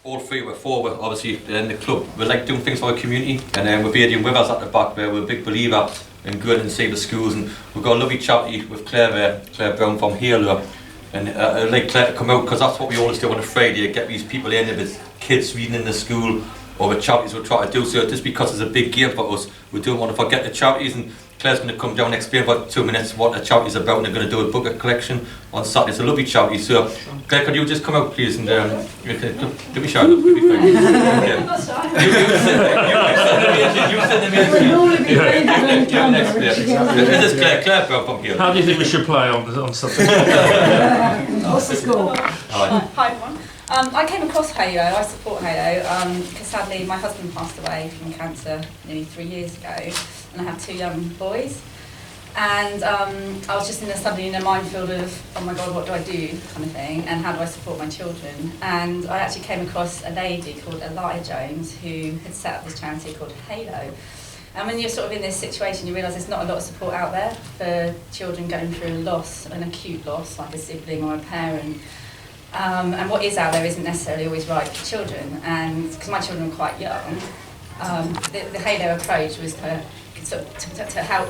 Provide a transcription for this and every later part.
all three were four, we're obviously in the club. We like doing things for the community, and with Adrian with us at the back there, we're a big believer in going and save the schools, and we've got a lovely charity with Claire Brown from Halo, and I'd like Claire to come out, because that's what we always do on a Friday, get these people in, if it's kids reading in the school, or the charities we'll try to do. So just because it's a big game for us, we don't want to forget the charities, and Claire's going to come down and explain for 2 minutes what the charity's about, and they're going to do a book collection on Saturday. It's a lovely charity. So Claire, could you just come out please, and give me a shout out. You This is Claire from here. How do you think we should play on something? What's the score? Hi everyone. I came across Halo, I support Halo, because sadly my husband passed away from cancer nearly 3 years ago, and I have 2 young boys. And I was just suddenly in a minefield of, oh my God, what do I do, kind of thing, and how do I support my children? And I actually came across a lady called Elijah Jones who had set up this charity called Halo. And when you're sort of in this situation, you realise there's not a lot of support out there for children going through a loss, an acute loss, like a sibling or a parent. And what is out there isn't necessarily always right for children, and because my children are quite young, the Halo approach was to help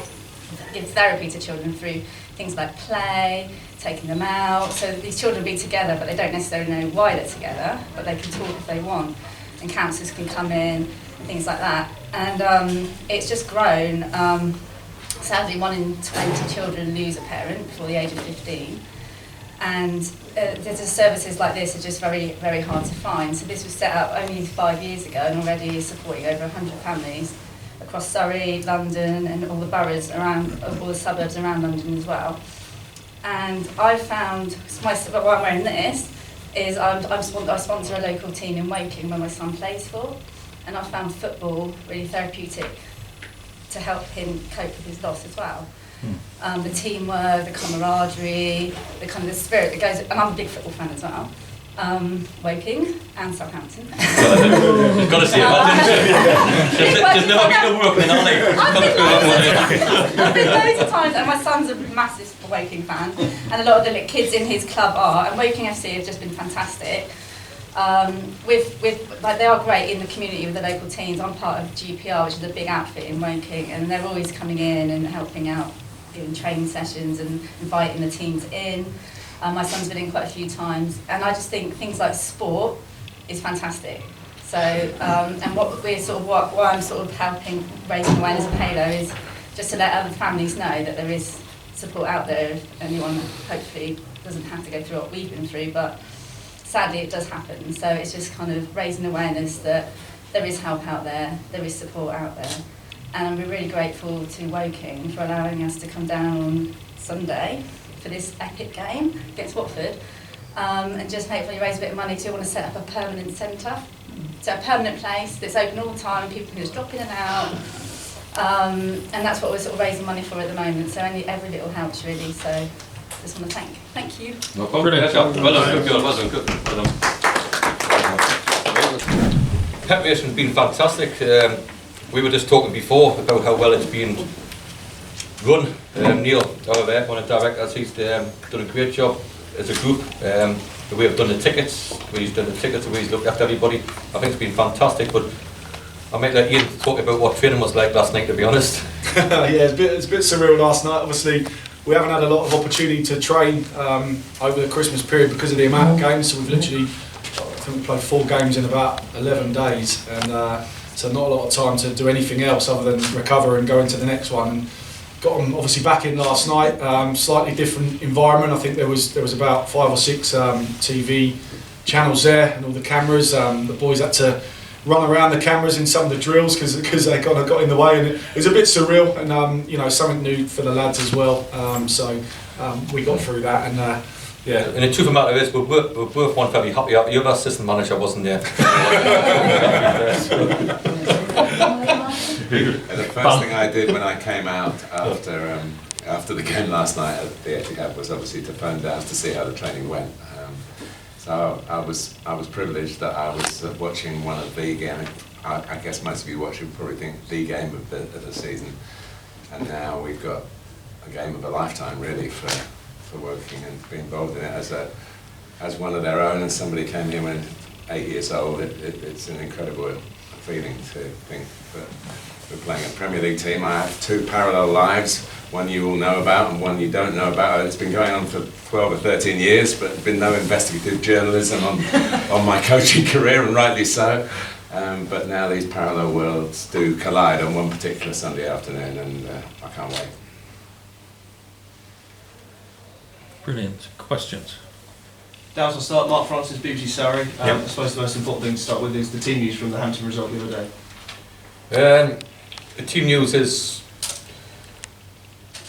give therapy to children through things like play, taking them out, so these children be together but they don't necessarily know why they're together, but they can talk if they want, and counsellors can come in and things like that. And it's just grown. Sadly 1 in 20 children lose a parent before the age of 15. And the services like this are just very, very hard to find. So this was set up only 5 years ago and already is supporting over 100 families across Surrey, London, and all the boroughs around, all the suburbs around London as well. And I found, why I'm wearing this, is I sponsor a local team in Woking where my son plays for, and I found football really therapeutic to help him cope with his loss as well. The teamwork, the camaraderie, the kind of the spirit that goes, and I'm a big football fan as well. Woking and Southampton. You've got to see it, there's never been a work in Ollie. I've been loads of times, and my son's a massive Woking fan, and a lot of the kids in his club are, and Woking FC have just been fantastic. Like they are great in the community with the local teams. I'm part of GPR, which is a big outfit in Woking, and they're always coming in and helping out, doing training sessions and inviting the teams in. My son's been in quite a few times, and I just think things like sport is fantastic. So, and why I'm sort of helping raise awareness of Halo is just to let other families know that there is support out there if anyone hopefully doesn't have to go through what we've been through, but sadly it does happen. So it's just kind of raising awareness that there is help out there is support out there. And we're really grateful to Woking for allowing us to come down on Sunday for this epic game against Watford, and just hopefully raise a bit of money too. I want to set up a permanent centre, so a permanent place that's open all the time and people can just drop in and out, and that's what we're sort of raising money for at the moment, so every little helps really. So just want to thank you. No problem. Well done, good. Preparation's been fantastic. We were just talking before about how well it's been run. Neil, over there, one of the directors, he's done a great job as a group. The way we've done the tickets, the way he's looked after everybody, I think it's been fantastic. But I might let Ian talk about what training was like last night, to be honest. Yeah, it's a bit surreal last night. Obviously, we haven't had a lot of opportunity to train over the Christmas period because of the amount of games. So we've literally, I think we played 4 games in about 11 days, and so not a lot of time to do anything else other than recover and go into the next one. And got them obviously back in last night. Slightly different environment. I think there was about 5 or 6 TV channels there, and all the cameras. The boys had to run around the cameras in some of the drills because they kind of got in the way, and it was a bit surreal, and something new for the lads as well. So we got through that, and yeah. And the truth of the matter is, we're both one very happy. The other assistant manager wasn't there. The first thing I did when I came out after the game last night at the Etihad was obviously to phone down to see how the training went. So I was privileged that I was watching one of the game. I guess most of you watching probably think the game of the season, and now we've got a game of a lifetime really for Woking, and be involved in it as one of their own. And somebody came here when 8 years old, it's an incredible feeling to think that we're playing a Premier League team. I have 2 parallel lives, one you all know about and one you don't know about. It's been going on for 12 or 13 years, but there's been no investigative journalism on my coaching career, and rightly so. But now these parallel worlds do collide on one particular Sunday afternoon, and I can't wait. Brilliant. Questions? Dowson start, Mark Francis, BBC Surrey. I suppose the most important thing to start with is the team news from the Hampton result the other day. The team news is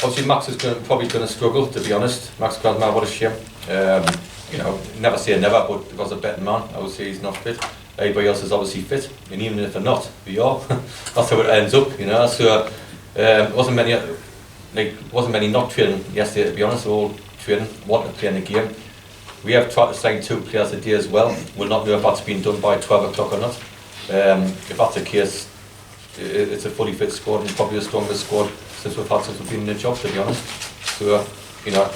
obviously Max is probably going to struggle, to be honest. Max Grandma, what a shame. You know, never say never, but because a better man, I would say he's not fit. Everybody else is obviously fit, and even if they're not, we are. That's how it ends up, you know. So wasn't many not training yesterday, to be honest. All training, wanting to play in the game. We have tried to sign 2 players a day as well. We'll not know if that's been done by 12 o'clock or not. If that's the case, it's a fully fit squad and probably the strongest squad since we've been in the job, to be honest. So, you know,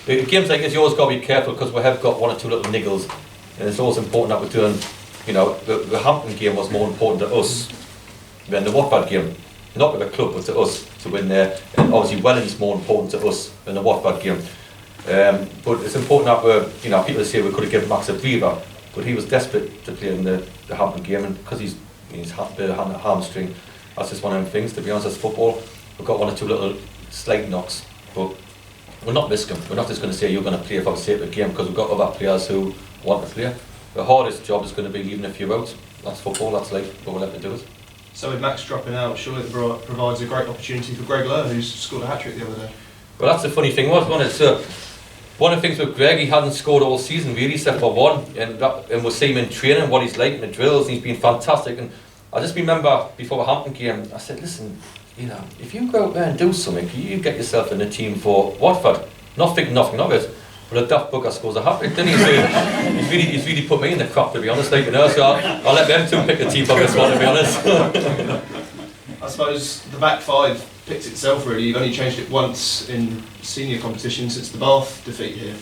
games like this, you always got to be careful because we have got 1 or 2 little niggles, and it's always important that we're doing, you know, the Hampton game was more important to us than the Watford game. Not with the club, but to us to win there. And obviously, Welling's more important to us than the Watford game. But it's important that we're, you know, people say we could have given Max a breather, but he was desperate to play in the Hampton game, and because he's hamstring, that's just one of them things, to be honest. As football, we've got 1 or 2 little slight knocks, but we'll not risk him. We're not just going to say you're going to play for the sake of the game, because we've got other players who want to play. The hardest job is going to be leaving a few out. That's football, that's life, but we'll have to do it. So with Max dropping out, surely it provides a great opportunity for Greg Lowe, who's scored a hat-trick the other day. Well, that's the funny thing, wasn't it? So, one of the things with Greg, he hadn't scored all season really, except for 1, and we'll see him in training, what he's like in the drills, and he's been fantastic. And I just remember before the Hampton game, I said, listen, you know, if you go out there and do something, you get yourself in the team for Watford. Not thinking nothing of it, but a daft bugger scores a hat-trick, didn't he? So he's really put me in the crap, to be honest, like, you know, so I'll let them 2 pick the team for this one, to be honest. I suppose the back 5 picked itself really. You've only changed it once in senior competition since the Bath defeat here.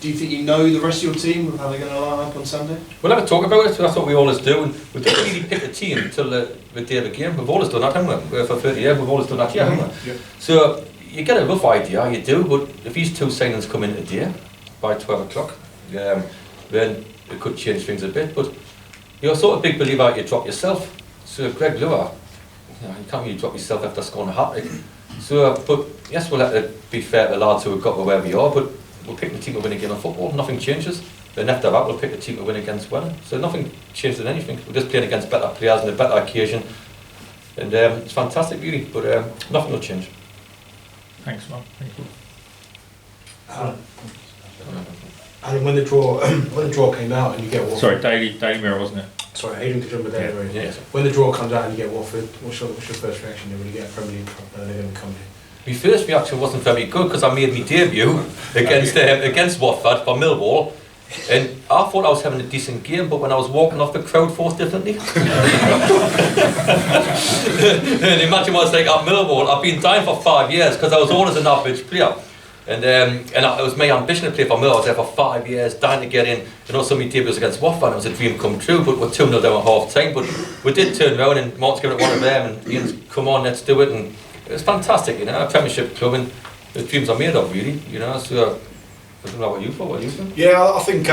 Do you think you know the rest of your team, how they're going to line up on Sunday? We'll never talk about it, that's what we always do. And we don't really pick a team until the day of the game. We've always done that, haven't we? For 30 years, we've always done that here, haven't we? Yeah. So you get a rough idea, you do, but if these 2 signings come in today by 12 o'clock, then it could change things a bit. But you're sort of a big believer you drop yourself. So Greg Lowe, you know, you can't really drop yourself after scoring a hat-trick. So, but yes, we'll have to be fair to the lads who have got to where we are, but we'll pick the team to win a game of football. Nothing changes. Then after that, we'll pick the team to win against Welling. So nothing changed in anything. We're just playing against better players on a better occasion, and it's fantastic, really. But nothing will change. Thanks, Mark. Thank you. And when the draw came out and you get Watford. Sorry, Daily Mirror, wasn't it? Sorry, Hayden to jump with Daily Mirror. Yes. When the draw comes out and you get Watford, what's your first reaction when you get a Premier League club and they're going to come here? My first reaction wasn't very good because I made my debut against Watford for Millwall, and I thought I was having a decent game, but when I was walking off, the crowd thought differently. And imagine what it's like at Millwall. I've been dying for 5 years because I was always an average player. And it was my ambition to play for Millwall. I was there for 5 years, dying to get in. And also my debut was against Watford. It was a dream come true, but we're 2-0 down at half time. But we did turn around and Mark's given it one of them, and Ian's come on, let's do it. And it was fantastic, you know, a Premiership club, and the dreams are made of, really, you know. So I don't know what you thought. What you think? Yeah, I think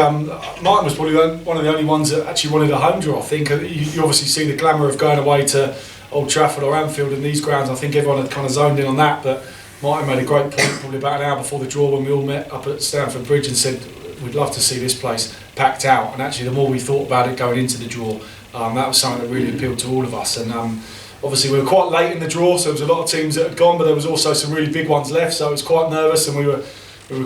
Martin was probably one of the only ones that actually wanted a home draw. I think you obviously see the glamour of going away to Old Trafford or Anfield and these grounds. I think everyone had kind of zoned in on that, but Martin made a great point probably about an hour before the draw when we all met up at Stamford Bridge and said we'd love to see this place packed out. And actually, the more we thought about it going into the draw, that was something that really appealed to all of us. And obviously, we were quite late in the draw, so there was a lot of teams that had gone, but there was also some really big ones left. So it was quite nervous, and we were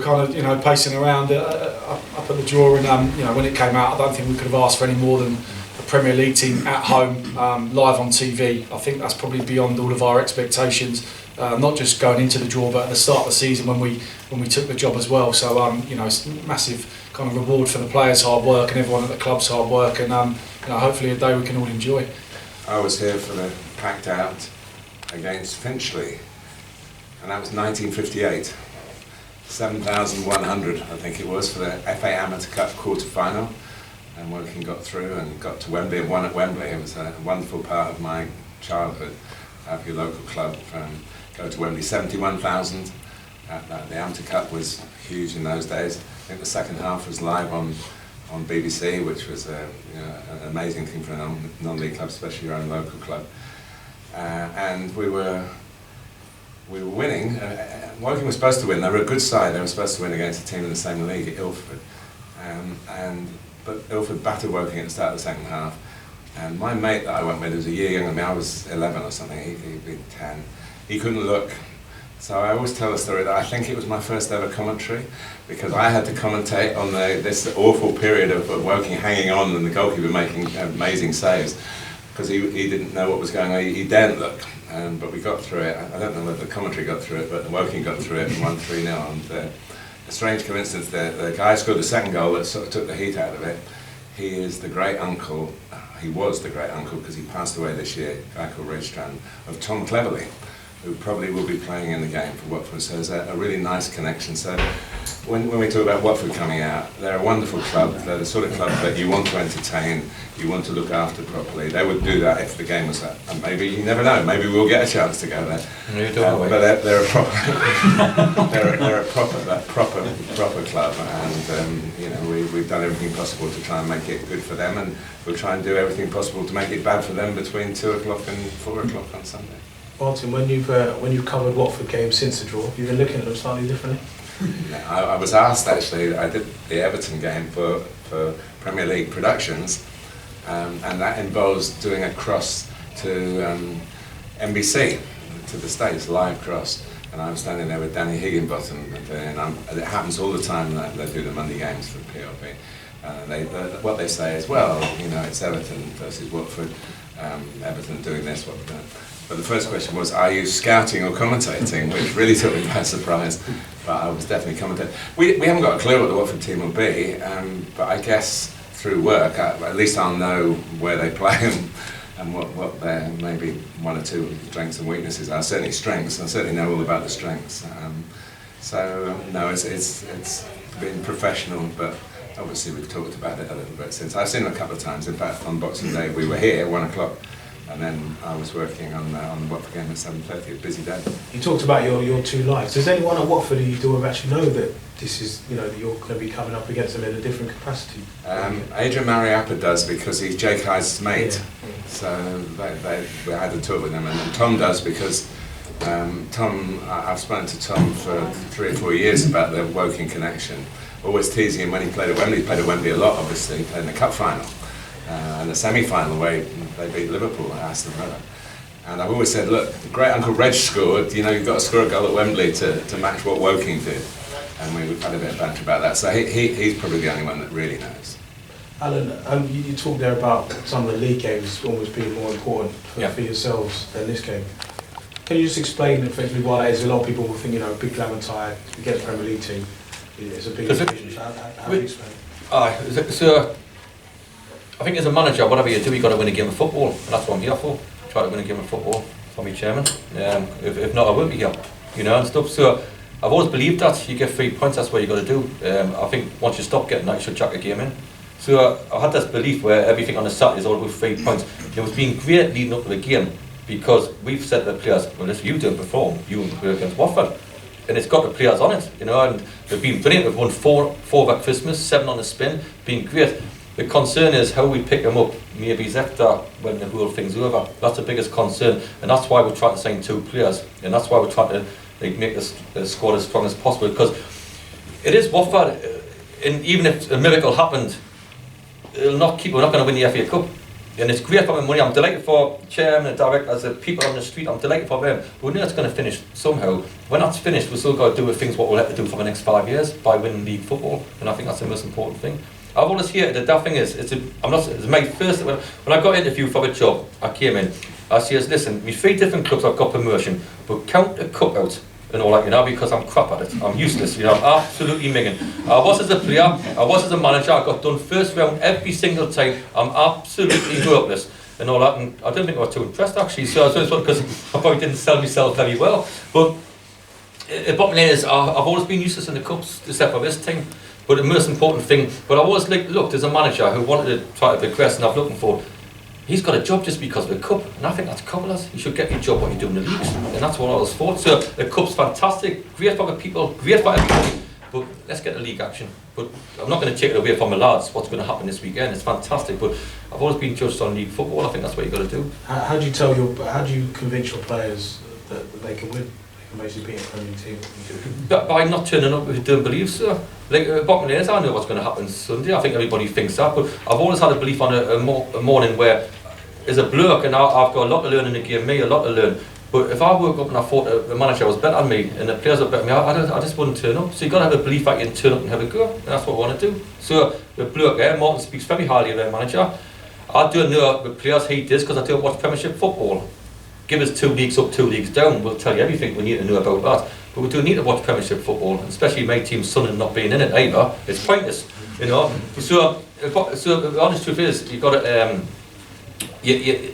kind of, you know, pacing around up at the draw. And you know, when it came out, I don't think we could have asked for any more than a Premier League team at home, live on TV. I think that's probably beyond all of our expectations. Not just going into the draw, but at the start of the season when we took the job as well. So you know, it's a massive kind of reward for the players' hard work and everyone at the club's hard work, and you know, hopefully a day we can all enjoy. I was here for the packed out against Finchley, and that was 1958. 7,100, I think it was, for the FA Amateur Cup quarter-final. and Woking got through and got to Wembley and won at Wembley. It was a wonderful part of my childhood. Have your local club go to Wembley. 71,000. The Amateur Cup was huge in those days. I think the second half was live on BBC, which was an amazing thing for a non-league club, especially your own local club. And we were winning. Woking was supposed to win. They were a good side. They were supposed to win against a team in the same league, Ilford. But Ilford battered Woking at the start of the second half. And my mate that I went with was a year younger than me. I was 11 or something. He'd been 10. He couldn't look. So I always tell the story that I think it was my first ever commentary, because I had to commentate on this awful period of Woking hanging on and the goalkeeper making amazing saves, because he didn't know what was going on. He daren't look. But we got through it. I don't know whether the commentary got through it, but the Woking got through it and won 3-0. And a strange coincidence, the guy who scored the second goal that sort of took the heat out of it, he is the great uncle, he was the great uncle because he passed away this year, a guy called Ridgestrand, of Tom Cleverley, who probably will be playing in the game for Watford. So there's a really nice connection. So when we talk about Watford coming out, they're a wonderful club. They're the sort of club that you want to entertain, you want to look after properly. They would do that if the game was that. And maybe, you never know, maybe we'll get a chance to go there. But they're a proper, they're a proper club, and we've done everything possible to try and make it good for them, and we'll try and do everything possible to make it bad for them between 2 o'clock and 4 o'clock on Sunday. Martin, when you've covered Watford games since the draw, have you been looking at them slightly differently? I was asked, actually, I did the Everton game for Premier League Productions, and that involves doing a cross to NBC, to the States, live cross. And I was standing there with Danny Higginbottom, and it happens all the time that they do the Monday games for PLB. What they say is, well, it's Everton versus Watford, Everton doing this, what we're doing. But the first question was, are you scouting or commentating? Which really took me by surprise. But I was definitely commentating. We haven't got a clue what the Watford team will be, but I guess through work, at least I'll know where they play and what their maybe 1 or 2 strengths and weaknesses are. Certainly strengths, I certainly know all about the strengths. No, it's been professional, but obviously we've talked about it a little bit since. I've seen them a couple of times. In fact, on Boxing Day we were here, 1 o'clock. And then I was working on the Watford game at 7:30, a busy day. You talked about your 2 lives. Does anyone at Watford who you do actually know that this is, that you're going to be coming up against them in a different capacity? Adrian Mariappa does, because he's Jake Hyde's mate. Yeah. So we had a talk with him, and Tom does, because I've spoken to Tom for 3 or 4 years about the Woking connection. Always teasing him when he played at Wembley. He played at Wembley a lot, obviously. He played in the cup final. And the semi-final where they beat Liverpool at Aston Villa. And I've always said, look, the great Uncle Reg scored, you've got to score a goal at Wembley to match what Woking did. And we've had a bit of banter about that. So he's probably the only one that really knows. Alan, you talked there about some of the league games almost being more important for yourselves than this game. Can you just explain effectively why that is? A lot of people will think, big glamour tie against the Premier League team. It's a big occasion. So how do you explain? So I think as a manager, whatever you do, you've got to win a game of football, and that's what I'm here for. Try to win a game of football for me, chairman. If not, I won't be here, and stuff. So I've always believed that you get 3 points. That's what you got to do. I think once you stop getting that, you should chuck a game in. So I had this belief where everything on the Saturday is all about 3 points. It was being great leading up to the game, because we've said to the players, well, if you don't perform, you won't play against Watford. And it's got the players on it, and they've been brilliant. We've won 4 over Christmas, 7 on the spin, been great. The concern is how we pick them up, maybe after when the whole thing's over. That's the biggest concern, and that's why we're trying to sign 2 players, and that's why we're trying to make the squad as strong as possible, because it is Watford, and even if a miracle happened, we're not going to win the FA Cup. And it's great for my money. I'm delighted for chairman and directors, the people on the street. I'm delighted for them. But we know it's going to finish somehow. When that's finished, we've still got to do with things what we'll have to do for the next 5 years by winning league football, and I think that's the most important thing. I've always heard that thing is, it's my first, when I got interviewed for the job, I came in, I says, listen, we 3 different clubs I've got promotion, but count the cup out and all that, because I'm crap at it. I'm useless, I'm absolutely minging. I was as a player, I was as a manager, I got done first round every single time. I'm absolutely hopeless and all that, and I don't think I was too impressed actually, so because I probably didn't sell myself very well. But the bottom line is, I've always been useless in the cups, except for this team. But the most important thing, but I always looked as a manager who wanted to try to progress, and I've looking for, he's got a job just because of the cup, and I think that's colourless. You should get your job what you do in the leagues, and that's what I was for. So the cup's fantastic, great for the people, great for everybody, but let's get the league action. But I'm not going to take it away from the lads, what's going to happen this weekend. It's fantastic, but I've always been judged on league football. I think that's what you've got to do. How do you convince your players that they can win? Basically being a Premier League team. But by not turning up if you don't believe so. Like bottom line is, I know what's going to happen Sunday. I think everybody thinks that, but I've always had a belief on a morning where, as a bloke, and I've got a lot to learn in the game, me a lot to learn. But if I woke up and I thought the manager was better than me and the players are better than me, I just wouldn't turn up. So you've got to have a belief that you can turn up and have a go, and that's what I want to do. So the bloke there, Martin, speaks very highly of their manager. I don't know the players he does because I don't watch Premiership football. Give us 2 leagues up, 2 leagues down, we'll tell you everything we need to know about that. But we do need to watch Premiership football, especially my team's son and not being in it either. It's pointless, you know. So the honest truth is, you've got to, the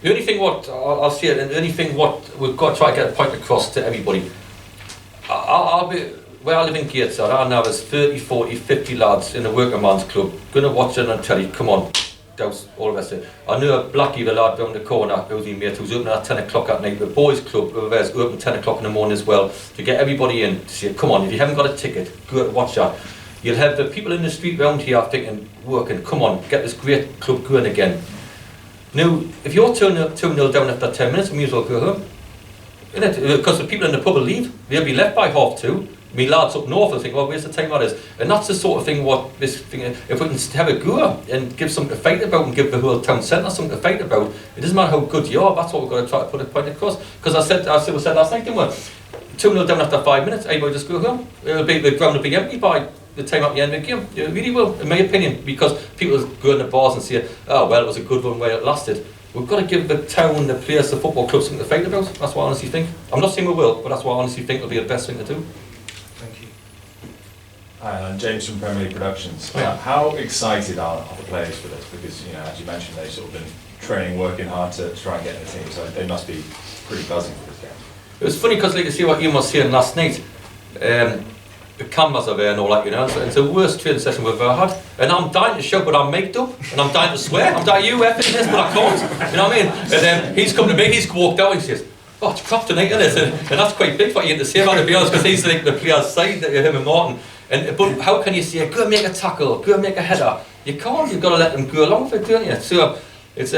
only thing what, I'll say it, and the only thing what we've got to try to get a point across to everybody. I'll be, where I live in Gateshead, I know there's 30, 40, 50 lads in a working man's club going to watch it and tell you, come on, Dowson, all the rest of it. I know a Blackie, the lad down the corner, who's my mate, who's open at 10 o'clock at night. The boys' club over there is open 10 o'clock in the morning as well, to get everybody in, to say, come on, if you haven't got a ticket, go and watch that. You'll have the people in the street round here thinking, working, come on, get this great club going again. Now, if you're 2-0 down after 10 minutes, we may as well go home. Because the people in the pub will leave, they'll be left by 2:30. Me lads up north will think, well, where's the time that is? And that's the sort of thing what this thing, if we can have a go and give something to fight about and give the whole town centre something to fight about, it doesn't matter how good you are, that's what we've got to try to put a point across. Because I said last night, didn't we? 2-0 down after 5 minutes, everybody just go home. The ground will be empty by the time at the end of the game. It really will, in my opinion, because people go in the bars and say, oh, well, it was a good one where it lasted. We've got to give the town, the players, the football club something to fight about. That's what I honestly think. I'm not saying we will, but that's what I honestly think will be the best thing to do. Thank you. Hi, I'm James from Premier League Productions. Yeah. How excited are the players for this? Because, you know, as you mentioned, they've sort of been training, working hard to try and get in the team, so they must be pretty buzzing for this game. It was funny because, like you see what Ian was saying last night, the cameras are there and all that, you know, so it's the worst training session we've ever had. And I'm dying to shout, but I'm mic'd up, and I'm dying to swear. I'm dying, you effing this, but I can't. You know what I mean? And then he's come to me, he's walked out and he says, oh, it's crap tonight, isn't it? And that's quite big for Ian to say that, to be honest, because he's like the player's side, him and Martin. But how can you say, go and make a tackle, go and make a header? You can't, you've got to let them go along with it, don't you? So, it's,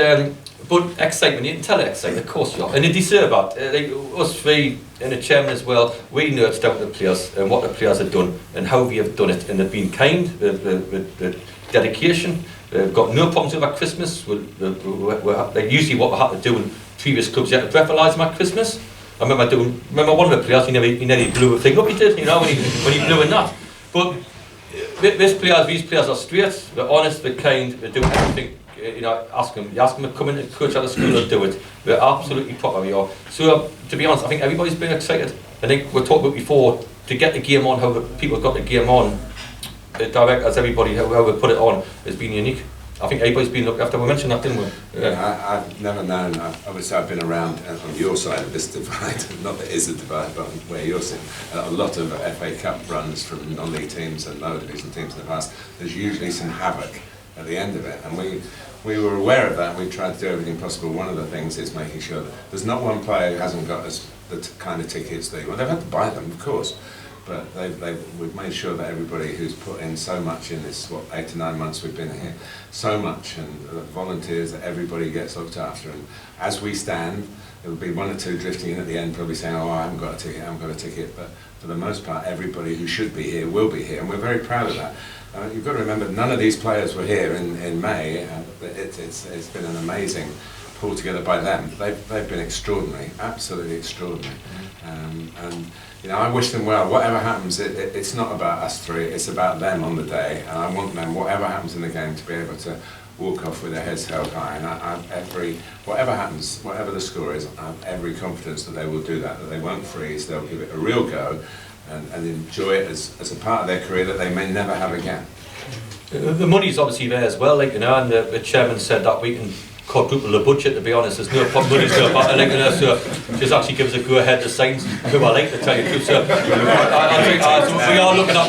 but excitement, you can tell it excitement, of course you are. And they deserve that. Like us three and the chairman as well, we know it's down to the players and what the players have done and how we have done it. And they've been kind, the dedication. They've got no problems with our Christmas. Usually what we had to do in previous clubs, you had to breathalyse them at Christmas. I remember one of the players, he nearly blew a thing up, he did, you know, when he blew in that. But these players are straight, they're honest, they're kind, they do everything. You know, you ask them to come in and coach at the school, they'll do it. They're absolutely proper, we are. So, to be honest, I think everybody's been excited. I think we talked about before, to get the game on, how the people got the game on, the directors, everybody, how we put it on, has been unique. I think everybody's been looked after. We mentioned that, didn't we? Yeah, I've never known, obviously I've been around on your side of this divide, not that it is a divide, but where you're sitting, a lot of FA Cup runs from non-league teams and lower division teams in the past, there's usually some havoc at the end of it, and we were aware of that, and we tried to do everything possible. One of the things is making sure that there's not one player who hasn't got the kind of tickets they want. They've had to buy them, of course, but we've made sure that everybody who's put in so much in this, 8 to 9 months we've been here, so much, and volunteers, that everybody gets looked after. And as we stand, there will be 1 or 2 drifting in at the end, probably saying, oh, I haven't got a ticket, but for the most part, everybody who should be here will be here, and we're very proud of that. You've got to remember, none of these players were here in May. It's been an amazing pull together by them. They've been extraordinary, absolutely extraordinary. And you know, I wish them well. Whatever happens, it's not about us three. It's about them on the day. And I want them, whatever happens in the game, to be able to walk off with their heads held high. And whatever happens, whatever the score is, I have every confidence that they will do that. That they won't freeze. They'll give it a real go. And enjoy it as a part of their career that they may never have again. The money's obviously there as well, like, you know, and the chairman said that we can quadruple the budget, to be honest. There's no problem money's no matter, like, so she's actually gives a go ahead to sign who I like, to tell you the truth. So I think we are looking at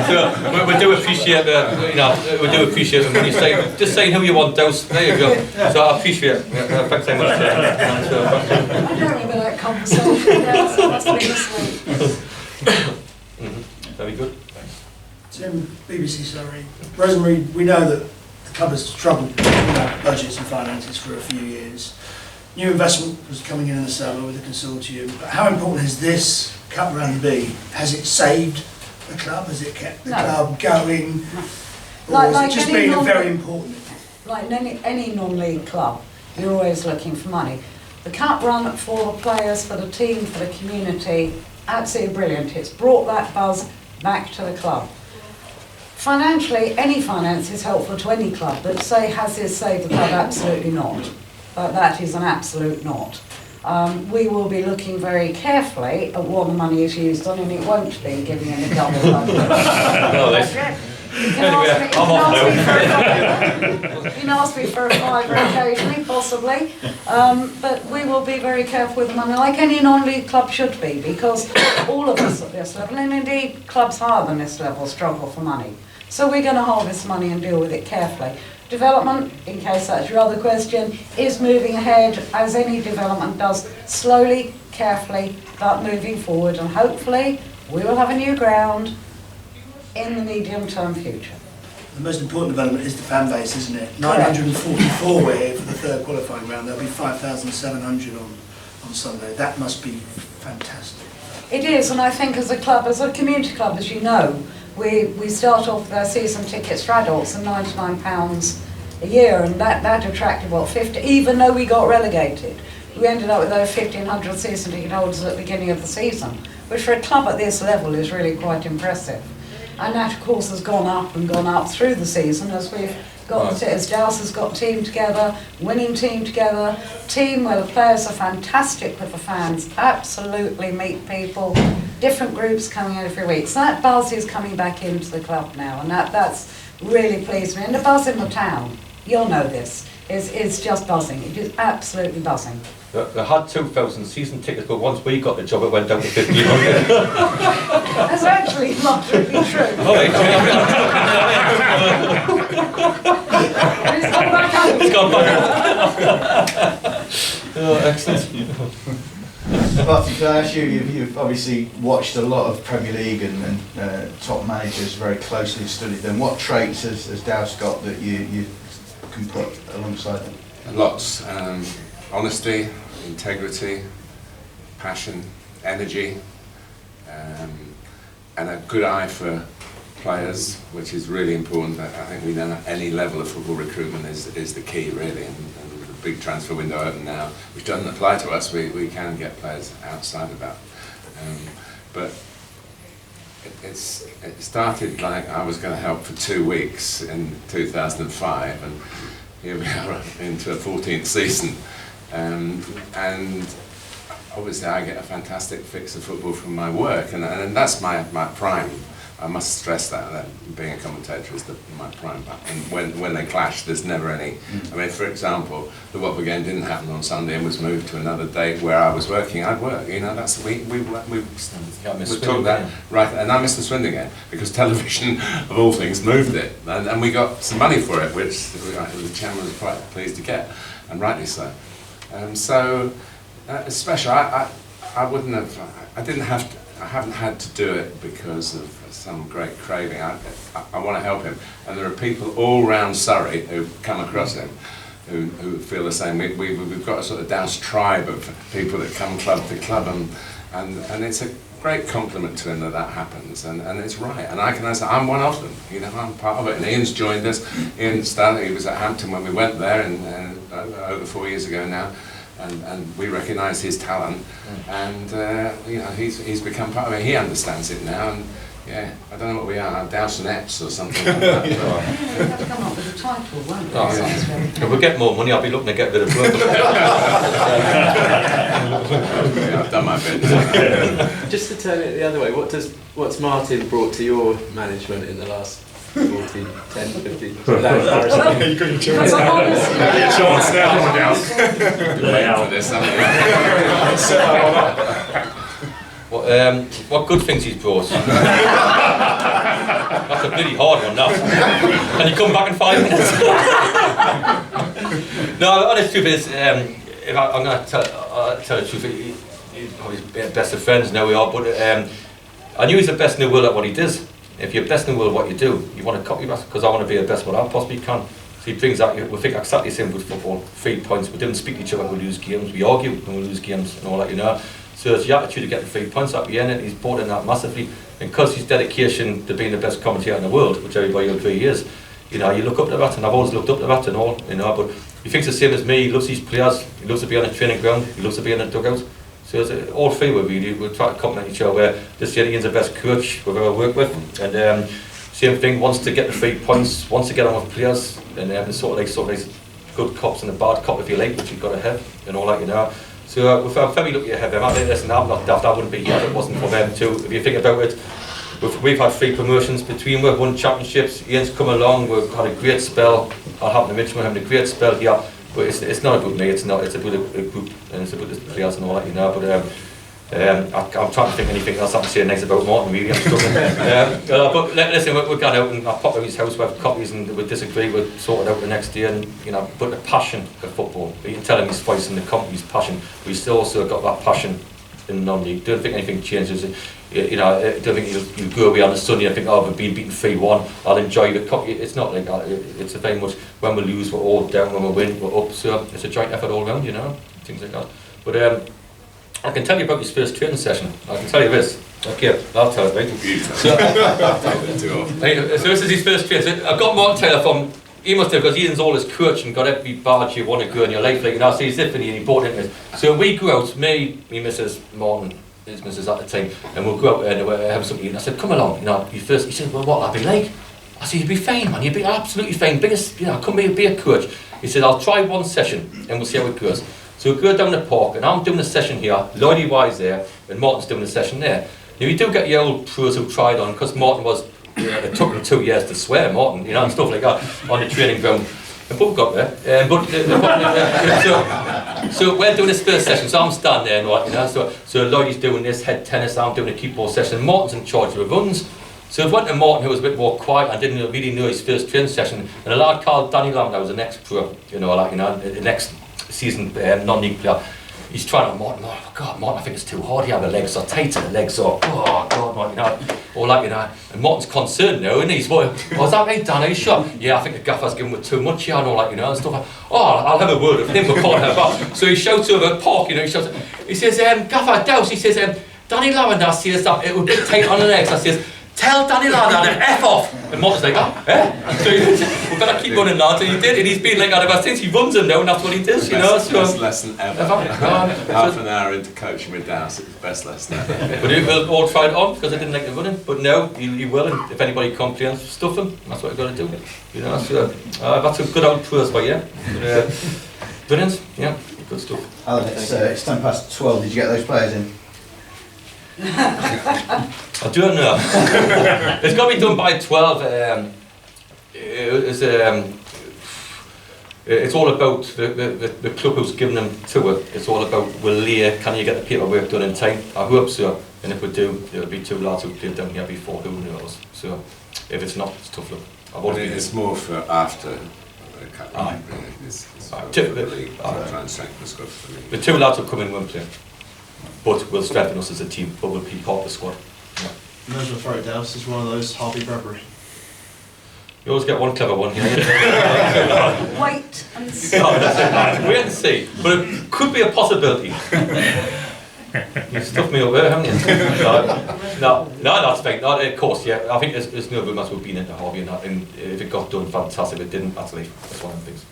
so we do appreciate we do appreciate when you say just saying who you want, Dowson. There you go. So I appreciate it. Thanks so much. I don't remember that conversation. Yeah, so that's been asleep. Very good. Tim, BBC, sorry. Rosemary, we know that the club has struggled with budgets and finances for a few years. New investment was coming in the summer with the consortium. But how important has this cup run been? Has it saved the club? Has it kept the club going? Or has it just been very important? Like any non-league club, you're always looking for money. The cup run for the players, for the team, for the community, absolutely brilliant. It's brought that buzz back to the club. Financially, any finance is helpful to any club, but has this saved the club? Absolutely not. That is an absolute not. We will be looking very carefully at what the money is used on, and it won't be giving them a double budget. You can ask me for a fiver occasionally, possibly, but we will be very careful with the money, like any non-league club should be, because all of us at this level, and indeed clubs higher than this level, struggle for money. So we're going to hold this money and deal with it carefully. Development, in case that's your other question, is moving ahead, as any development does, slowly, carefully, but moving forward, and hopefully we will have a new ground in the medium-term future. The most important development is the fan base, isn't it? 944 we're here for the third qualifying round. There'll be 5,700 on Sunday. That must be fantastic. It is, and I think as a club, as a community club, as you know, we start off with our season tickets for adults at £99 a year, and that attracted, 50, even though we got relegated. We ended up with over 1,500 season ticket holders at the beginning of the season, which for a club at this level is really quite impressive. And that, of course, has gone up and gone up through the season as we've got, as Dowson's got team together, winning team together, team where the players are fantastic with the fans, absolutely meet people, different groups coming every week. So that buzz is coming back into the club now, and that's really pleased me. And the buzz in the town, you'll know this, is just buzzing. It is absolutely buzzing. They had 2,000 season tickets, but once we got the job, it went down to 1,500. That's actually not really true. It's gone back up. Oh, excellent. Martin, can I ask you, you've obviously watched a lot of Premier League and top managers very closely, studied them. What traits has Dowson got that you can put alongside them? Lots. Honesty, integrity, passion, energy, and a good eye for players, which is really important. I think we know any level of football recruitment is the key, really, and with the big transfer window open now, which doesn't apply to us, we can get players outside of that. But it started like I was going to help for 2 weeks in 2005, and here we are into a 14th season. And obviously I get a fantastic fix of football from my work, and that's my prime. I must stress that being a commentator is my prime. And when they clash, there's never any. I mean, for example, the Watford game didn't happen on Sunday and was moved to another date where I was working. I'd work. You know, that's we talked that right, and I missed the Swindon game because television, of all things, moved it, and we got some money for it, which the chairman was quite pleased to get, and rightly so. So it's special. I wouldn't have. I didn't have to. I haven't had to do it because of some great craving. I want to help him, and there are people all round Surrey who come across him who feel the same. We've got a sort of Dowson tribe of people that come club to club, and it's a great compliment to him that happens, and it's right. And I can say I'm one of them. You know, I'm part of it. And Ian's joined us. Ian Stanley, he was at Hampton when we went there, and over 4 years ago now. And we recognise his talent, and you know, he's become part of it. He understands it now, and yeah, I don't know what we are, Dowsonettes or something like that. You have to come up with a title, won't you? If we get more money, I'll be looking to get rid of work. I've done my bit. Just to turn it the other way, what's Martin brought to your management in the last 14, 10, 15. You got your chance now. You got your chance now. Lay out. For this, haven't Set that one up. What good things he's brought? That's a bloody hard one, that. Can you come back in 5 minutes? No, the honest truth is, if I'm going to tell the truth, he's probably best of friends now we are, but I knew he's the best in the world at what he does. If you're best in the world at what you do, you want to copy that, because I want to be the best what I possibly can. So he brings that, we think exactly the same with football, 3 points, we didn't speak to each other when we lose games, we argue when we lose games and all that, you know. So it's the attitude of getting 3 points at the end, and he's brought in that massively. And because his dedication to being the best commentator in the world, which everybody will agree he is, you know, you look up to that, and I've always looked up to that and all, you know, but he thinks the same as me, he loves his players, he loves to be on the training ground, he loves to be in the dugout. So it's all three we really, we try to complement each other, where this year Ian's the best coach we've ever worked with, and same thing, wants to get the 3 points, wants to get on with players, and it's sort of like good cops and a bad cop if you like, which you've got to have, and all that, you know. So we're very lucky to have them. I think, listen, I'm not daft, I wouldn't be here if it wasn't for them too. If you think about it, we've had 3 promotions between, we've won championships, Ian's come along, we've had a great spell, I happen to mention we're having a great spell here, but it's not about me, it's about a group, and it's about the players and all that, you know, but I'm trying to think anything else I can say next about Martin, really, I'm struggling. But listen, we're going out and I pop out his house, we have copies and we disagree, we'll sort it out the next day, and, you know, but the passion of football, you can tell him his voice and the company's passion, we still also got that passion in non-league. Don't think anything changes. You know, I don't think you go away on a Sunday and think, oh, we've been beaten 3-1, I'll enjoy the cup. It's not like that. It's a very much, when we lose, we're all down, when we win, we're up. So it's a joint effort all round, you know, things like that. But I can tell you about his first training session. I can tell you this. Okay, I'll tell it, right? So this is his first training. So I've got Martin Taylor from, he must have, because Ian's always coach and got every badge you want to go in your life, like, you know, so he's different and he brought it in. So we go out, me Mrs. Martin, his missus at the time, and we'll go out and we'll have something, and I said, come along, you know, you first, he said, well, what'll I be like? I said, you'd be fine, man, you'd be absolutely fine, biggest, you know, come be a coach. He said, I'll try 1 session and we'll see how it goes. So we go down the park, and I'm doing a session here, Lloydie Y's there, and Martin's doing a session there. Now you do get your old pros who tried on, because Martin was, you know, it took him 2 years to swear, Martin, you know, and stuff like that, on the training ground. And both got there. So we're doing this first session, so I'm standing there and all that, you know, so Lloydie's doing this head tennis, I'm doing a keep ball session, and Martin's in charge of the runs. So I went to Martin, who was a bit more quiet and didn't really know his first training session, and a lad called Danny Lamb, that was an ex-pro, you know, like, you know, the next season non-league player. He's trying to Martin, oh God, Martin, I think it's too hard here, the legs are tight and the legs are, oh God, Martin, you know, all that, you know. And Martin's concerned now, and he's like, oh, is that right, Dan, are you sure? Yeah, I think the gaffer's given with too much here and all that, you know, and stuff like, oh, I'll have a word with him, we're calling her back. So he shouts over the park, you know, he says, Gaffer, Dowson, he says, Danny Lavender says that it would be tight on the legs. I says, tell Danny Lavender to F off. And Martin's like, oh, eh? So we better keep running, lads, and he did, and he's been like that ever since. He runs him now, and that's what he does, you know. So best lesson ever. Half an hour into coaching with Dowson, it's the best lesson ever. But we'll all try it on, because I didn't like the running, but now he will, and if anybody complains, stuff him, that's what I've got to do, you know. So that's a good old pros by you. Brilliant, yeah, good stuff. Alan, it's 10 past 12, did you get those players in? I don't know. It's got to be done by 12. It's all about the club who's given them to it. It's all about, can you get the paperwork done in time? I hope so. And if we do, there'll be 2 lads who played down here before, who knows. So if it's not, it's tough luck. It's more for after the academy, really. It's try and strengthen the squad for the league. The 2 lads will come in and won't play. But will strengthen us as a team, but we'll be part of the squad. Yeah. And as we'll throw it down, this is one of those Harvey Bradbury. You always get one clever one here. Wait and see. Wait and see. But it could be a possibility. You've stuffed me up there, haven't you? No, that's fine. No, of course, yeah. I think there's no rumours we've been into Harvey and that, and if it got done, fantastic. If it didn't, that's life. That's one of the things.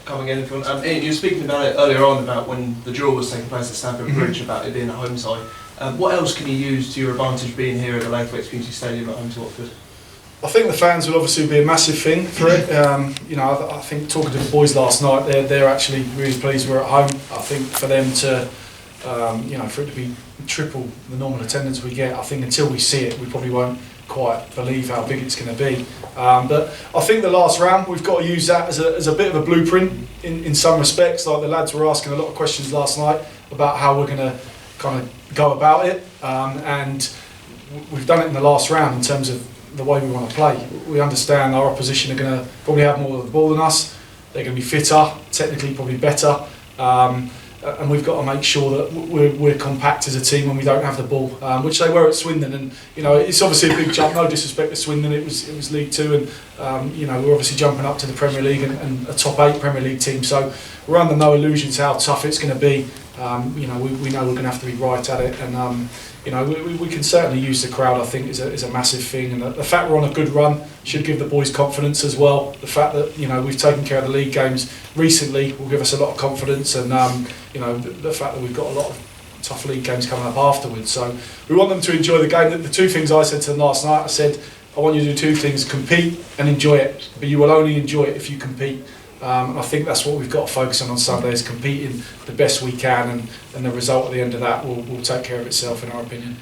Coming in, Ian, you were speaking about it earlier on, about when the draw was taking place at Stamford Bridge, about it being a home side. What else can you use to your advantage being here at the Lakeways Community Stadium at home to Watford? I think the fans will obviously be a massive thing for it. You know, I think talking to the boys last night, they're actually really pleased we're at home. I think for them to for it to be triple the normal attendance we get, I think until we see it, we probably won't quite believe how big it's going to be. But I think the last round, we've got to use that as a bit of a blueprint in some respects. Like the lads were asking a lot of questions last night about how we're going to kind of go about it. And we've done it in the last round in terms of the way we want to play. We understand our opposition are going to probably have more of the ball than us. They're going to be fitter, technically probably better. And we've got to make sure that we're compact as a team when we don't have the ball, which they were at Swindon. And it's obviously a big jump. No disrespect to Swindon, it was League Two, and we're obviously jumping up to the Premier League and a top 8 Premier League team. So we're under no illusions how tough it's going to be. We know we're going to have to be right at it, and we can certainly use the crowd. I think is a massive thing, and the fact we're on a good run should give the boys confidence as well. The fact that we've taken care of the league games recently will give us a lot of confidence, and the fact that we've got a lot of tough league games coming up afterwards. So we want them to enjoy the game. The two things I said to them last night, I said, I want you to do two things: compete and enjoy it. But you will only enjoy it if you compete. I think that's what we've got to focus on Sunday, is competing the best we can, and the result at the end of that will take care of itself, in our opinion.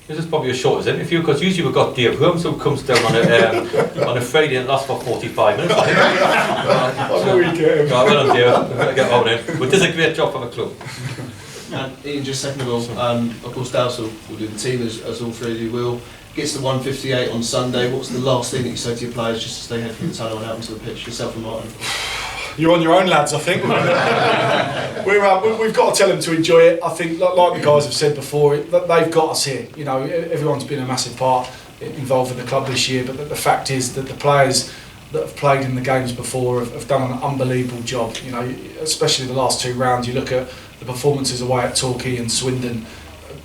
This is probably a shortest interview, because usually we've got Dyer Holmes who comes down on a Friday and lasts for 45 minutes. I know you get him. Well done, Dyer. We're going to get on him. But this is a great job for the club. And Ian, just second of all, of course Dowson will do the team, as all three of you will. Gets to 158 on Sunday. What's the last thing that you say to your players just to stay ahead from the tunnel and out onto the pitch? Yourself and Martin. You're on your own, lads, I think. We've got to tell them to enjoy it. I think, like the guys have said before, they've got us here. Everyone's been a massive part involved in the club this year, but the fact is that the players that have played in the games before have done an unbelievable job. Especially the last 2 rounds. You look at the performances away at Torquay and Swindon.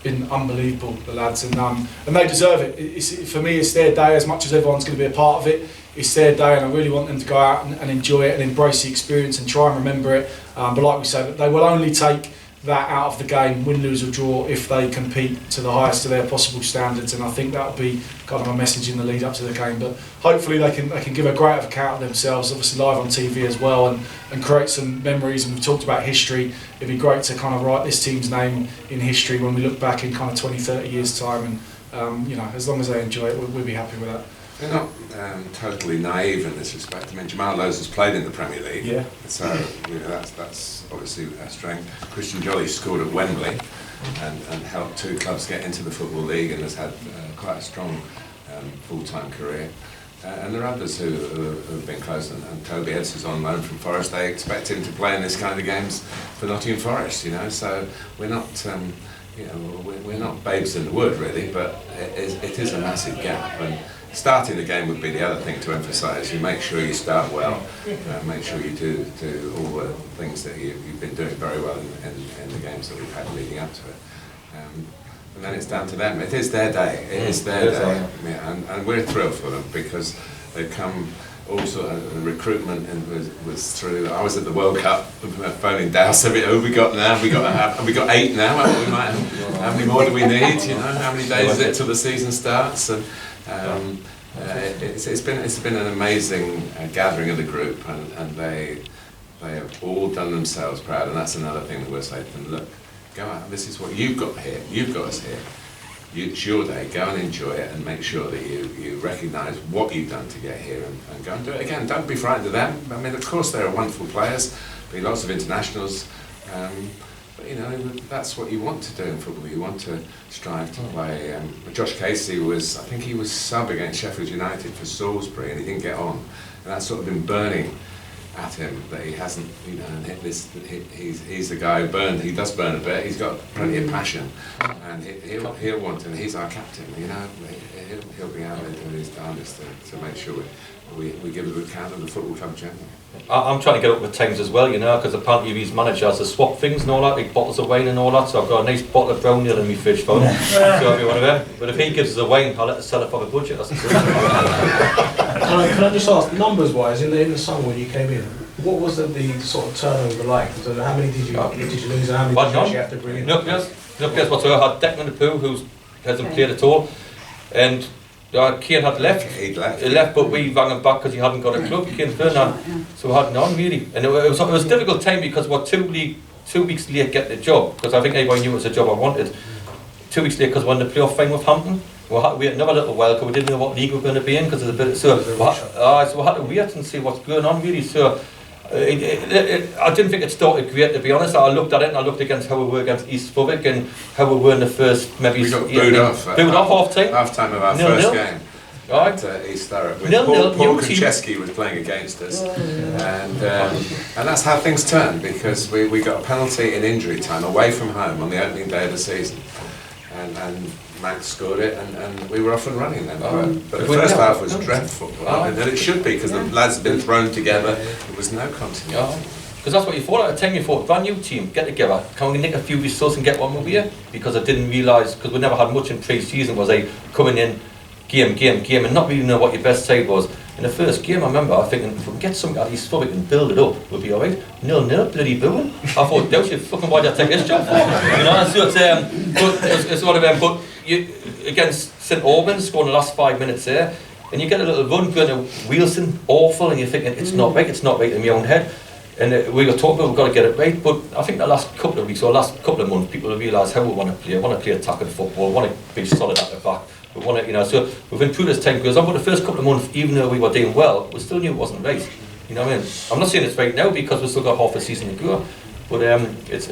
Been unbelievable, the lads, and they deserve it. For me, it's their day. As much as everyone's going to be a part of it, it's their day, and I really want them to go out and enjoy it and embrace the experience and try and remember it. But like we say, they will only take that out of the game, win, lose or draw, if they compete to the highest of their possible standards. And I think that'll be kind of a message in the lead up to the game. But hopefully they can give a great account of themselves, obviously live on TV as well, and create some memories. And we've talked about history. It'd be great to kind of write this team's name in history when we look back in kind of 20, 30 years time. And as long as they enjoy it, we'll be happy with that. They're not totally naive in this respect. I mean, Jamal Lowes has played in the Premier League, yeah. So that's obviously a strength. Christian Jolly scored at Wembley and helped 2 clubs get into the Football League, and has had quite a strong full-time career. And there are others who have been close, and Toby Edds is on loan from Forest. They expect him to play in this kind of games for Nottingham Forest, so we're not we're not babes in the wood really, but it is a massive gap. And starting the game would be the other thing to emphasise. You make sure you start well, make sure you do all the things that you've been doing very well in the games that we've had leading up to it. And then it's down to them. It is their day. It is their day. Yeah, and we're thrilled for them, because they've come also, recruitment and was through. I was at the World Cup phoning Dowson. Who have we got now? Have we got 8 now? How many more do we need? How many days is it till the season starts? And it's been an amazing gathering of the group, and they have all done themselves proud, and that's another thing that we'll say to them: look, go out. This is what you've got here. You've got us here. It's your day. Go and enjoy it, and make sure that you recognise what you've done to get here, and go and do it again. Don't be frightened of them. I mean, of course, they're wonderful players. Be lots of internationals. But that's what you want to do in football. You want to strive to play. Josh Casey was, I think he was sub against Sheffield United for Salisbury, and he didn't get on. And that's sort of been burning at him, that he hasn't, and he's the guy who burned. He does burn a bit. He's got plenty of passion, and he'll want, and he's our captain. He'll be out there doing his darndest to make sure we give a good count of the football club generally. I'm trying to get up with times as well, because apparently his manager has to swap things and all that, like bottles of wine and all that, so I've got a nice bottle of brown ale in my fridge for him, so every one of them. But if he gives us a wine, I'll let the seller for the budget. That's great. Can I just ask, numbers-wise, in the summer when you came in, what was the sort of turnover like? So how many did you lose, and how many did you actually have to bring in? No players whatsoever. I had Declan the Pooh, who hasn't played at all, and Kane had left. He left, but we rang him back because he hadn't got a club. Kane Ferdinand, so we had none really. And it was a difficult time, because we're 2 league 2 weeks late getting the job, because I think everybody knew it was a job I wanted. 2 weeks later, because we won the playoff final with Hampton. We had another little while because we didn't know what league we were going to be in because there's a bit. So we had to wait and see what's going on really. So I didn't think it started great, to be honest. I looked at it and I looked against how we were against East Southwark and how we were in the first maybe. We got booed off half time. Half time of our first game. At East Thurrock. Paul Konchesky was playing against us, and that's how things turned, because we got a penalty in injury time away from home on the opening day of the season, and Max scored it, and we were off and running then. But the first half was dreadful, and it should be, because the lads had been thrown together. There was no continuity. Because that's what you thought at the time. You thought, brand new team, get together, can we nick a few results and get one over here? Because I didn't realise, because we never had much in pre-season, was I coming in game, and not really know what your best side was. In the first game, I remember thinking, if we can get something out of East Southwark and build it up, we'll be alright. 0-0, bloody booing. I thought, Dowson, fucking why did I take this job for? You know, so it's one of them. But you, against St Albans, scoring the last 5 minutes there, and you get a little run going to Wheelson, awful, and you're thinking, it's not right in my own head. And we were talking about we've got to get it right, but I think the last couple of weeks or last couple of months, people have realised how we want to play. We want to play attacking football, we want to be solid at the back. We want to, you know, so we've improved as time goes on, but the first couple of months, even though we were doing well, we still knew it wasn't right. You know what I mean? I'm not saying it's right now because we've still got half a season to go, but it's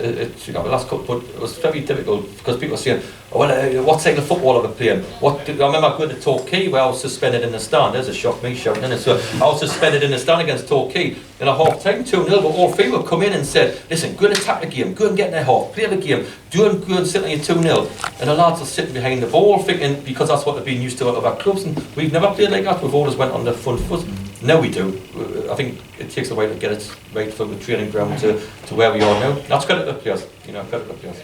you know, the last couple, but it was very difficult because people were saying, oh, well, what type of football are we playing? I remember going to Torquay where I was suspended in the stand. There's a shock, me shouting in it. So I was suspended in the stand against Torquay in a half time, 2-0, but all three would come in and said, listen, go and attack the game, go and get in their half, play the game, go and sit on your 2-0. And the lads are sitting behind the ball thinking, because that's what they've been used to out of our clubs, and we've never played like that. We've always went on the front foot. Now we do. I think it takes a while to get it right from the training ground to where we are now. That's credit to the players, you know, credit to the players.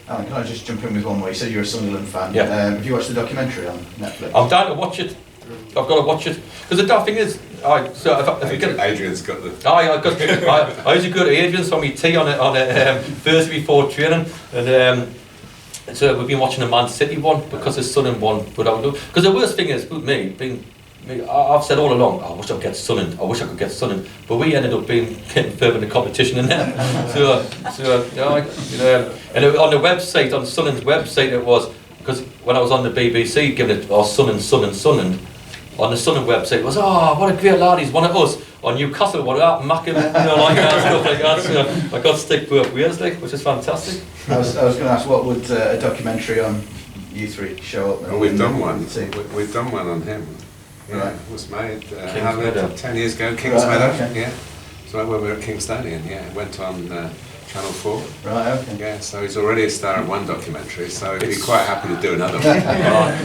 Alan, can I just jump in with one more? You said you're a Sunderland fan. Yeah. Have you watched the documentary on Netflix? I'm down to watch it. I've got to watch it. Because the daft thing is, if you get Adrian's got the... I used to go to Adrian's for me tea on a Thursday before training, and so we've been watching the Man City one because his son in one. Because the worst thing is, with me, I've said all along, I wish I could get Sunderland, but we ended up getting further in the competition than them. And on the website, on Sunderland's website, it was, because when I was on the BBC giving it, Sunderland, on the Sunderland website, it was, what a great lad, he's one of us. On Newcastle, what about Mackin, like that, stuff like that. So I got to stick both ways, which is fantastic. I was going to ask, what would a documentary on you three show up? Well, we've done one. We've done one on him. Right. It was made 10 years ago, Kings Meadow. Okay. Yeah. So when we were at Kingstonian, it went on Channel 4. Right, okay. Yeah, so he's already a star of one documentary, so he'd be quite happy to do another one.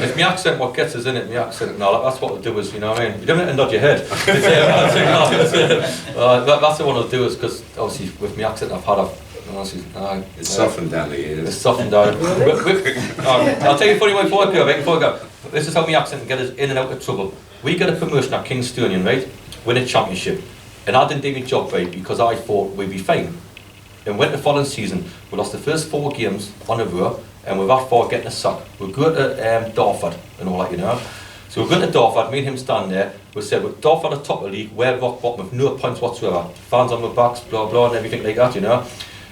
It's my accent what gets us in it, my accent and all that. That's what we'll do is, you know what I mean? You don't have to nod your head. That's the one I'll do is because obviously with my accent I've had it's softened down the years. It's softened down. I'll tell you a funny way before I go. This is how my accent can get us in and out of trouble. We got a promotion at Kingstonian, right? Win a championship. And I didn't do my job right because I thought we'd be fine. And went the following season, we lost the first 4 games on a row, and we're that far getting a sack. We'll go to Dartford and all that, you know. So we're going to Dartford, me and him stand there. We said, we're Dartford at the top of the league, we're rock bottom with no points whatsoever. Fans on the backs, blah blah, and everything like that, you know.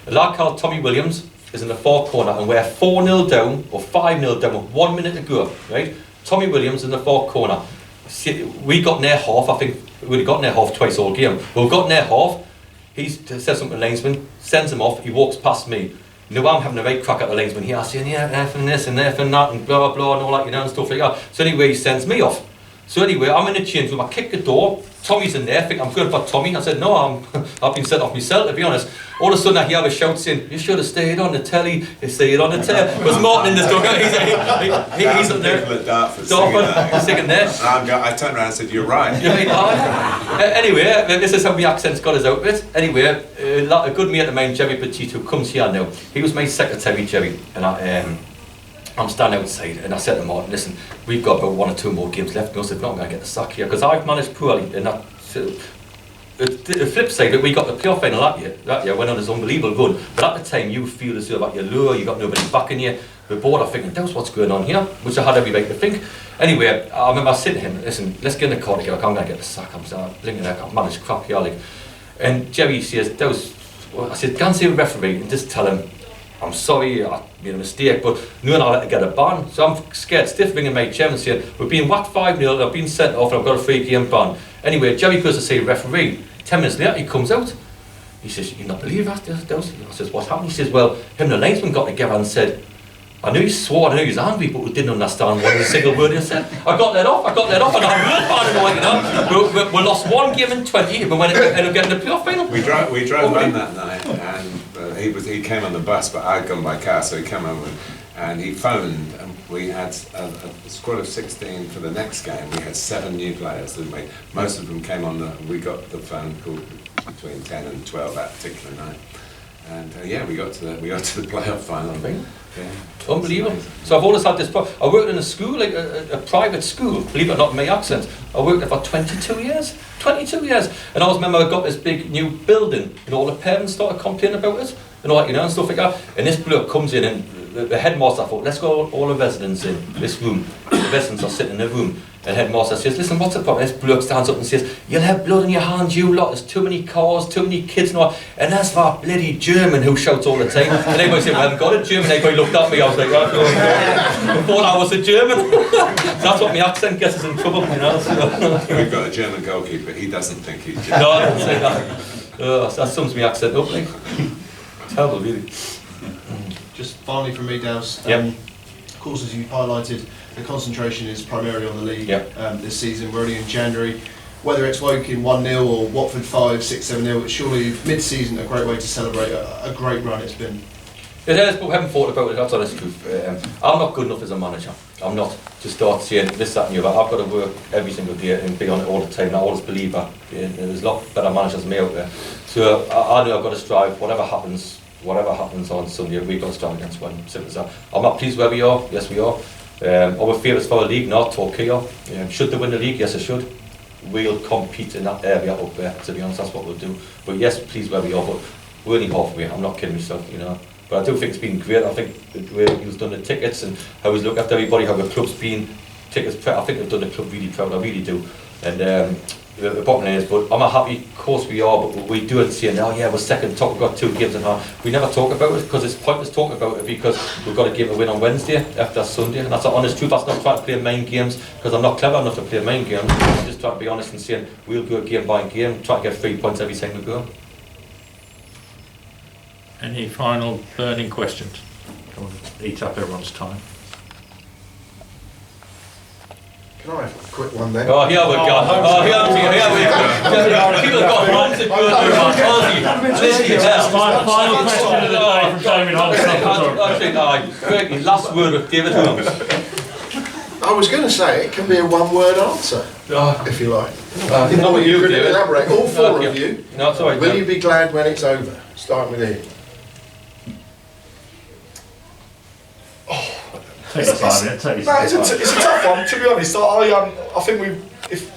A lad called Tommy Williams is in the far corner, and we're 4-0 down or 5-0 down with 1 minute to go, right? Tommy Williams in the far corner. We got near half, I think we'd got near half twice all game. We've got near half. He says something to the linesman, sends him off, he walks past me. You know, I'm having a right crack at the linesman here, saying, F and this and F and that and blah blah and all that, you know, and stuff like that. So anyway, he sends me off. So anyway, I'm in the change room, I kick the door, Tommy's in there, I think I'm going for Tommy. I said, no, I've been sent off myself, to be honest. All of a sudden I hear a shout saying, you should have stayed on the telly, you stayed on the telly. There's Martin in the dugout, he's up there. People at Dartford singing there. I turned around and said, you're right. Anyway, this is how my accent's got us out of it. Anyway, a good mate of mine, Jerry Petito, comes here now. He was my secretary, Jerry, and I'm standing outside and I said to Martin, listen, we've got about 1 or 2 more games left. And I said, no, I'm going to get the sack here because I've managed poorly. And the flip side, we got the playoff final that year, went on this unbelievable run. But at the time, you feel as though like you're low, you got nobody backing you. We're bored of thinking, that's what's going on here, which I had every right to think. Anyway, I remember saying to him, listen, let's get in the car together. I'm going to get the sack. I'm blinking, I've managed crap here. And Jerry says, well, I said, go and see the referee and just tell him, I'm sorry, I made a mistake, but no, I'll let get a ban. So I'm scared stiff ringing my chairman saying, we're being whacked 5-0, I've been sent off and I've got a 3-game ban. Anyway, Jerry goes to see the referee. 10 minutes later, he comes out. He says, you not believe that? I says, what's happened? He says, well, him and the linesman got together and said, I knew he swore, I knew he was angry, but we didn't understand one single word he said. I got let off, and I'm real paranoid, you know. We lost 1 game in 20, and we ended up getting the playoff final. We drove home that night, and he came on the bus, but I'd gone by car, so he came over and he phoned, and we had a squad of 16 for the next game. We had 7 new players, didn't we? Most of them came on we got the phone call between 10 and 12 that particular night. And we got to the playoff final. Yeah. Unbelievable. So I've always had this problem. I worked in a school, like a private school, believe it or not, in my accent. I worked there for 22 years. 22 years. And I always remember I got this big new building, and all the parents started complaining about it, and all that, you know, and stuff like that. And this bloke comes in, and the headmaster thought, let's go all the residents in this room. The residents are sitting in the room. And the headmaster says, listen, what's the problem? This bloke stands up and says, you'll have blood in your hands, you lot. There's too many cars, too many kids and all. And that's that bloody German who shouts all the time. And everybody said, well, I haven't got a German. Everybody looked at me. I was like, I thought I was a German. That's what my accent gets us in trouble, you know. So. We've got a German goalkeeper. He doesn't think he's German. No, I didn't say that. That sums my accent up, like. Terrible, really. Just finally from me, Dowson. Yep. Of course, as you highlighted, the concentration is primarily on the league. Yep. This season. We're only in January. Whether it's Woking 1-0 or Watford 5-6-7-0, it's surely mid-season a great way to celebrate a great run it's been. It is, but we haven't thought about it, that's honest truth. I'm not good enough as a manager. I'm not to start saying this, that and the other. I've got to work every single day and be on it all the time. And I always believe that. There's a lot better managers than me out there. So I know I've got to strive, whatever happens on Sunday, we've got to strive against one. Simple as that. I'm not pleased where we are, yes we are. Are we favourites for the league? Not Torquay. Should they win the league? Yes, they should. We'll compete in that area up there, to be honest, that's what we'll do. But yes, please where we are, but we're only halfway. I'm not kidding myself, you know. But I do think it's been great. I think the way he's done the tickets and how he's looked after everybody, how the club's been tickets. I think they've done the club really proud. I really do. And the bottom line is, but I'm not happy. Of course we are, but we do it saying, oh yeah, we're second top. We've got 2 games in hand. We never talk about it because it's pointless talking about it because we've got to give a win on Wednesday after Sunday, and that's the honest truth. That's not trying to play mind games because I'm not clever enough to play mind games. I'm just trying to be honest and saying we'll go game by game, try to get 3 points every time we go. Any final burning questions? Don't want to eat up everyone's time. Can I have a quick one then? Oh, here we go. Oh, here we go. People have got lots of good Final question of the day from David Holmes. Last word with David Holmes. I was going to say it can be a one-word answer, if you like. You know what you could do. elaborate. All 4 of you. No, it's all right. Will you be glad when it's over? Starting with Ian. Take your time, yeah. Take your time. It's a tough one, to be honest. I think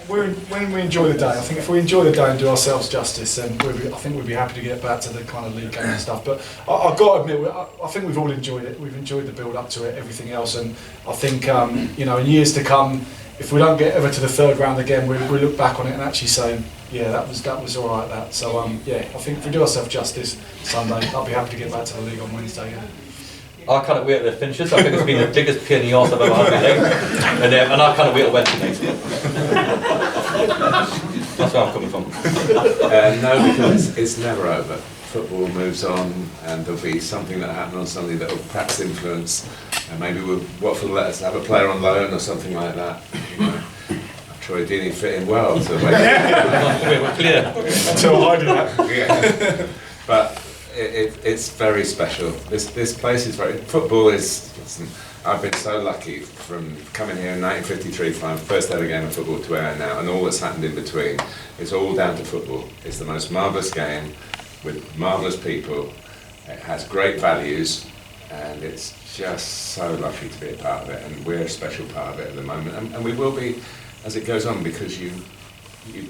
when we enjoy the day, I think if we enjoy the day and do ourselves justice, then I think we'd be happy to get back to the kind of league game and stuff. But I've got to admit, I think we've all enjoyed it. We've enjoyed the build up to it, everything else, and I think in years to come, if we don't get ever to the 3rd round again, we look back on it and actually say, yeah, that was all right. That so I think if we do ourselves justice Sunday, I'll be happy to get back to the league on Wednesday. Yeah. I can't wait to finish this. I think it's been the biggest pain in the arse I've ever had in my life. And I can't wait to Wednesday night. That's where I'm coming from. No, because it's never over. Football moves on, and there'll be something that happened on Sunday that will perhaps influence, and maybe Watford will let us have a player on loan or something like that. You know, Troy Deeney fit in well. So we're clear. Until I do that. Yeah. But it's very special. This place is very. Football is. Listen, I've been so lucky from coming here in 1953, from first ever game of football to where I am now, and all that's happened in between. It's all down to football. It's the most marvellous game with marvellous people. It has great values, and it's just so lucky to be a part of it. And we're a special part of it at the moment, and we will be as it goes on, because you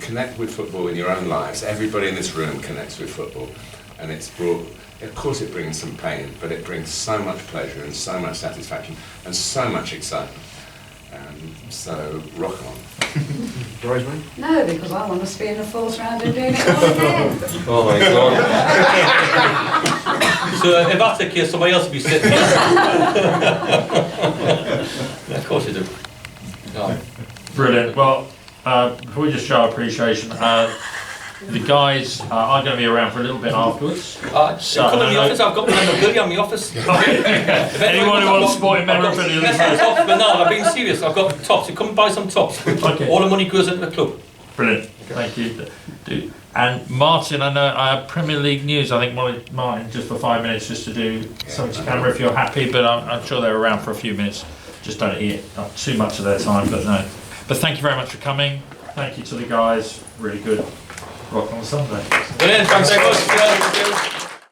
connect with football in your own lives. Everybody in this room connects with football. And it's brought, of course it brings some pain, but it brings so much pleasure and so much satisfaction and so much excitement. So rock on. Rosemary? No, because I want us to be in the fourth round and doing it all again. Oh my God. So if that's the case, somebody else will be sitting here. Yeah, of course you do. No. Brilliant. Well, before we just show our appreciation, the guys are going to be around for a little bit afterwards. So come in the office, I've got memorabilia in my office. Anyone who wants sporting memorabilia, But no, I've been serious, I've got tops, you come and buy some tops. Okay. All the money goes into the club. Brilliant, thank you. And Martin, I know I have Premier League news. I think Martin, just for 5 minutes, just to do something to camera if you're happy, but I'm sure they're around for a few minutes. Just don't eat not too much of their time, but no. But thank you very much for coming. Thank you to the guys, really good. Rock on Sunday. Brilliant, thanks very much.